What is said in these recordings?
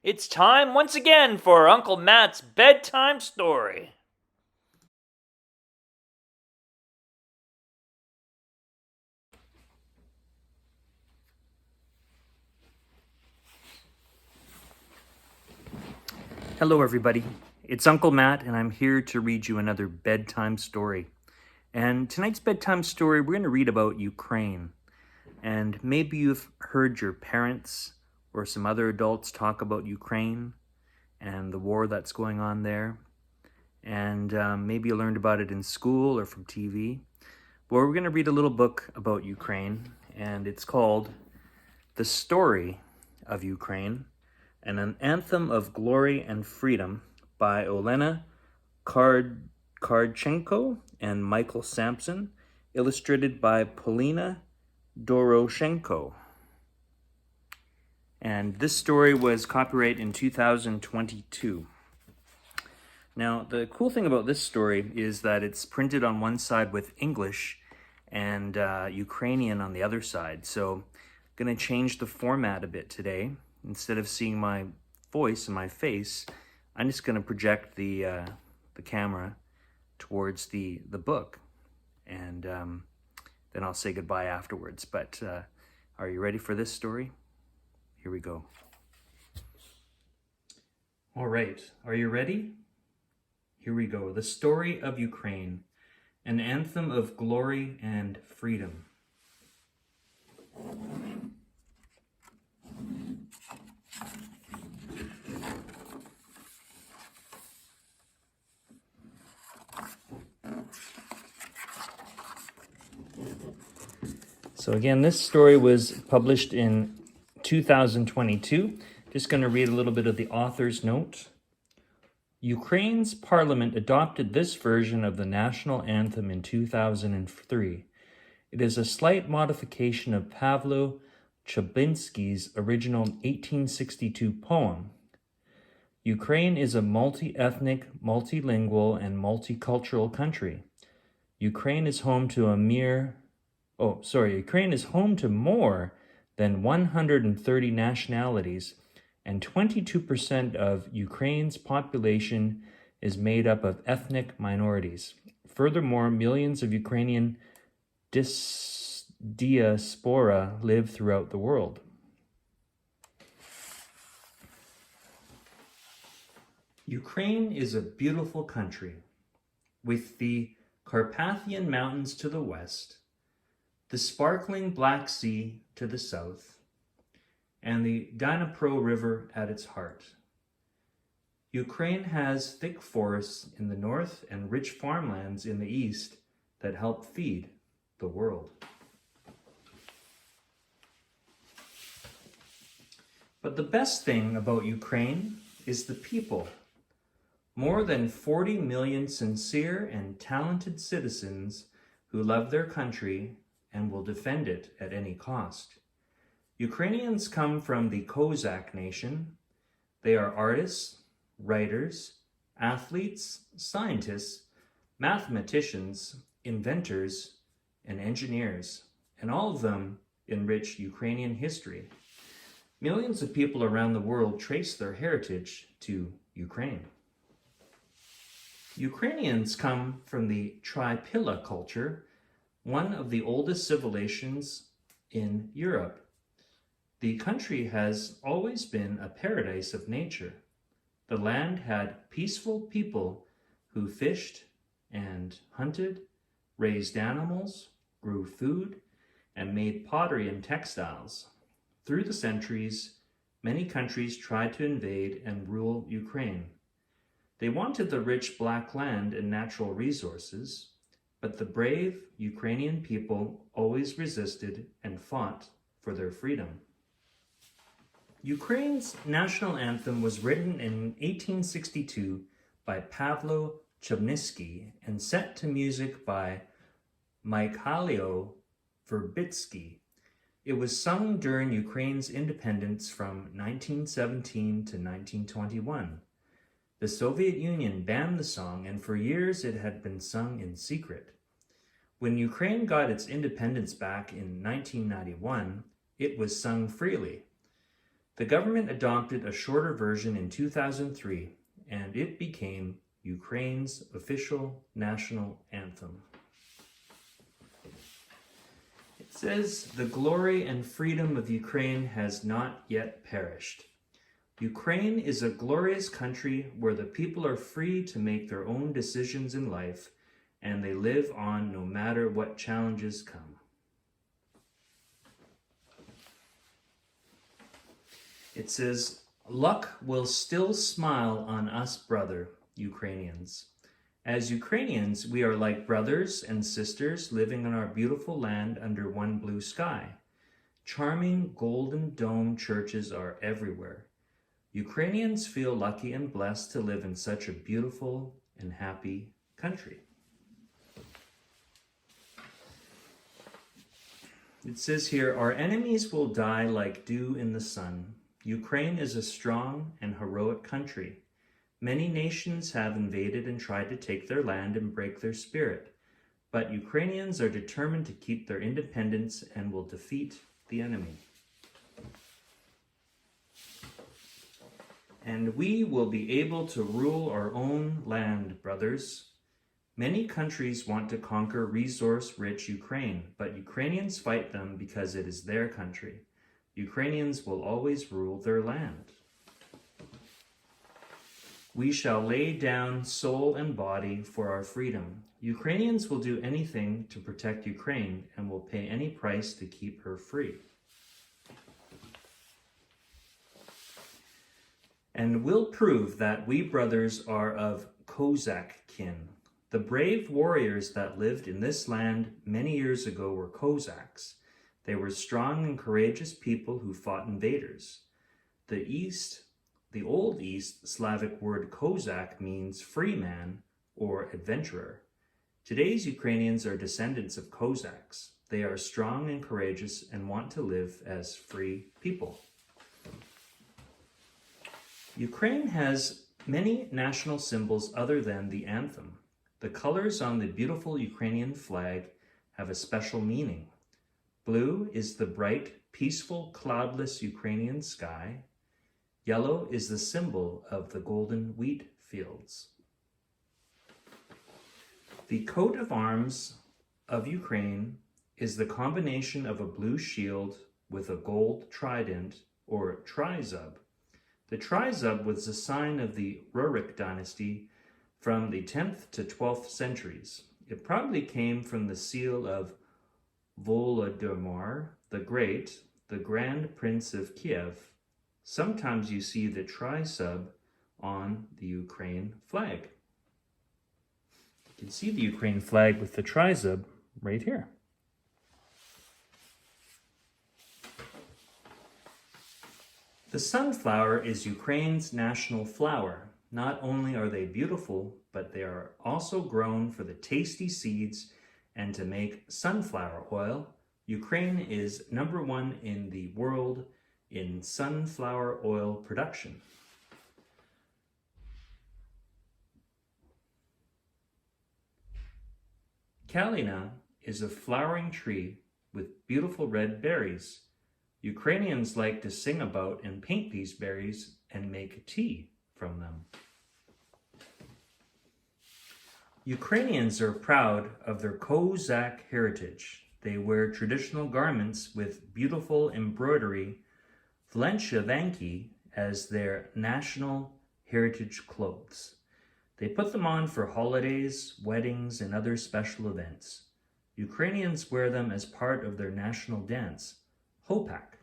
It's time once again for Uncle Matt's bedtime story. Hello, everybody. It's Uncle Matt, and I'm here to read you another bedtime story. And tonight's bedtime story, we're going to read about Ukraine. And maybe you've heard your parents or some other adults talk about Ukraine and the war that's going on there. And maybe you learned about it in school or from TV. Well, we're going to read a little book about Ukraine, and it's called The Story of Ukraine, and an Anthem of Glory and Freedom by Elena Kharchenko and Michael Sampson, illustrated by Polina Doroshenko. And this story was copyright in 2022. Now, the cool thing about this story is that it's printed on one side with English and Ukrainian on the other side. So I'm going to change the format a bit today. Instead of seeing my voice and my face, I'm just going to project the camera towards the book. And then I'll say goodbye afterwards. But are you ready for this story? Here we go. All right, are you ready? Here we go. The Story of Ukraine, an Anthem of Glory and Freedom. So again, this story was published in 2022. Just going to read a little bit of the author's note. Ukraine's parliament adopted this version of the national anthem in 2003. It is a slight modification of Pavlo Chablinsky's original 1862 poem. Ukraine is a multi-ethnic, multilingual, and multicultural country. Ukraine is home to Ukraine is home to more than 130 nationalities, and 22% of Ukraine's population is made up of ethnic minorities. Furthermore, millions of Ukrainian diaspora live throughout the world. Ukraine is a beautiful country, with the Carpathian Mountains to the west, the sparkling Black Sea to the south, and the Dnipro River at its heart. Ukraine has thick forests in the north and rich farmlands in the east that help feed the world. But the best thing about Ukraine is the people. More than 40 million sincere and talented citizens who love their country and will defend it at any cost. Ukrainians come from the Cossack nation. They are artists, writers, athletes, scientists, mathematicians, inventors, and engineers, and all of them enrich Ukrainian history. Millions of people around the world trace their heritage to Ukraine. Ukrainians come from the Tripilla culture, one of the oldest civilizations in Europe. The country has always been a paradise of nature. The land had peaceful people who fished and hunted, raised animals, grew food, and made pottery and textiles. Through the centuries, many countries tried to invade and rule Ukraine. They wanted the rich black land and natural resources, but the brave Ukrainian people always resisted and fought for their freedom. Ukraine's national anthem was written in 1862 by Pavlo Chablinsky and set to music by Mikhailo Verbitsky. It was sung during Ukraine's independence from 1917 to 1921. The Soviet Union banned the song, and for years it had been sung in secret. When Ukraine got its independence back in 1991, it was sung freely. The government adopted a shorter version in 2003, and it became Ukraine's official national anthem. It says, "The glory and freedom of Ukraine has not yet perished. Ukraine is a glorious country where the people are free to make their own decisions in life, and they live on no matter what challenges come." It says, "Luck will still smile on us, brother, Ukrainians. As Ukrainians, we are like brothers and sisters living on our beautiful land under one blue sky. Charming golden dome churches are everywhere. Ukrainians feel lucky and blessed to live in such a beautiful and happy country." It says here, "Our enemies will die like dew in the sun. Ukraine is a strong and heroic country. Many nations have invaded and tried to take their land and break their spirit, but Ukrainians are determined to keep their independence and will defeat the enemy. And we will be able to rule our own land, brothers. Many countries want to conquer resource-rich Ukraine, but Ukrainians fight them because it is their country. Ukrainians will always rule their land. We shall lay down soul and body for our freedom. Ukrainians will do anything to protect Ukraine and will pay any price to keep her free. And will prove that we brothers are of Cossack kin. The brave warriors that lived in this land many years ago were Cossacks. They were strong and courageous people who fought invaders. The Old East Slavic word Cossack means free man or adventurer. Today's Ukrainians are descendants of Cossacks. They are strong and courageous and want to live as free people. Ukraine has many national symbols other than the anthem. The colors on the beautiful Ukrainian flag have a special meaning. Blue is the bright, peaceful, cloudless Ukrainian sky. Yellow is the symbol of the golden wheat fields. The coat of arms of Ukraine is the combination of a blue shield with a gold trident or trizub. The trizub was a sign of the Rurik dynasty from the 10th to 12th centuries. It probably came from the seal of Volodymyr the Great, the Grand Prince of Kiev. Sometimes you see the trizub on the Ukraine flag. You can see the Ukraine flag with the trizub right here. The sunflower is Ukraine's national flower. Not only are they beautiful, but they are also grown for the tasty seeds and to make sunflower oil. Ukraine is #1 in the world in sunflower oil production. Kalina is a flowering tree with beautiful red berries. Ukrainians like to sing about and paint these berries and make tea from them. Ukrainians are proud of their Cossack heritage. They wear traditional garments with beautiful embroidery, vlenchanki, as their national heritage clothes. They put them on for holidays, weddings, and other special events. Ukrainians wear them as part of their national dance, hopak.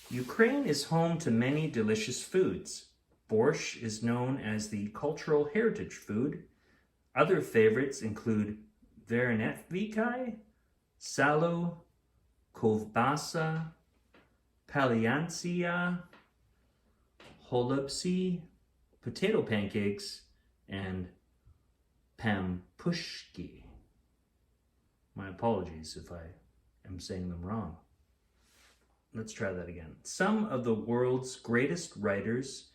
Ukraine is home to many delicious foods. Borscht is known as the cultural heritage food. Other favorites include verenetvikai, salu, kovbasa, paliansia, holubsi, potato pancakes, and pampushki. My apologies if I am saying them wrong. Let's try that again. Some of the world's greatest writers,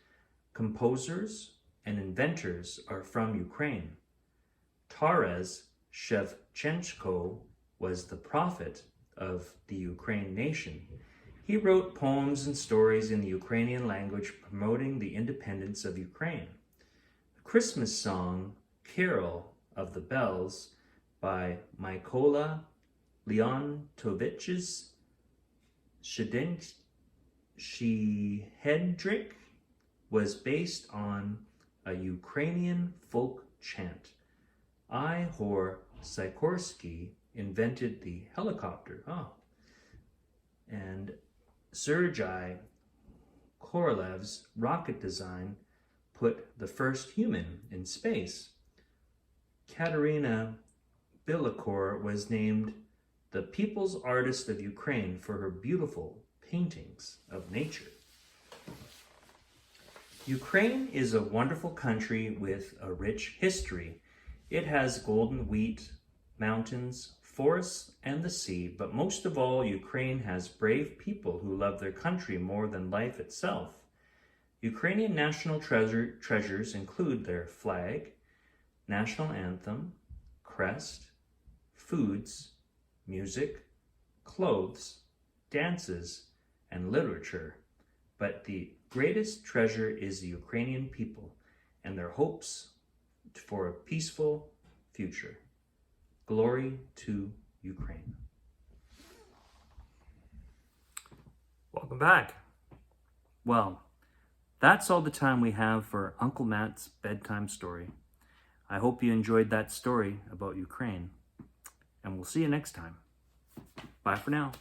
composers, and inventors are from Ukraine. Taras Shevchenko was the prophet of the Ukraine nation. He wrote poems and stories in the Ukrainian language promoting the independence of Ukraine. The Christmas song, Carol of the Bells, by Mykola Leontovich's Shehedrik, was based on a Ukrainian folk chant. Ihor Sikorsky invented the helicopter. And Sergei Korolev's rocket design put the first human in space. Katerina Bilokur was named the People's Artist of Ukraine for her beautiful paintings of nature. Ukraine is a wonderful country with a rich history. It has golden wheat, mountains, forests, and the sea, but most of all, Ukraine has brave people who love their country more than life itself. Ukrainian national treasures include their flag, national anthem, crest, foods, music, clothes, dances, and literature. But the greatest treasure is the Ukrainian people and their hopes for a peaceful future. Glory to Ukraine. Welcome back. Well, that's all the time we have for Uncle Matt's bedtime story. I hope you enjoyed that story about Ukraine, and we'll see you next time. Bye for now.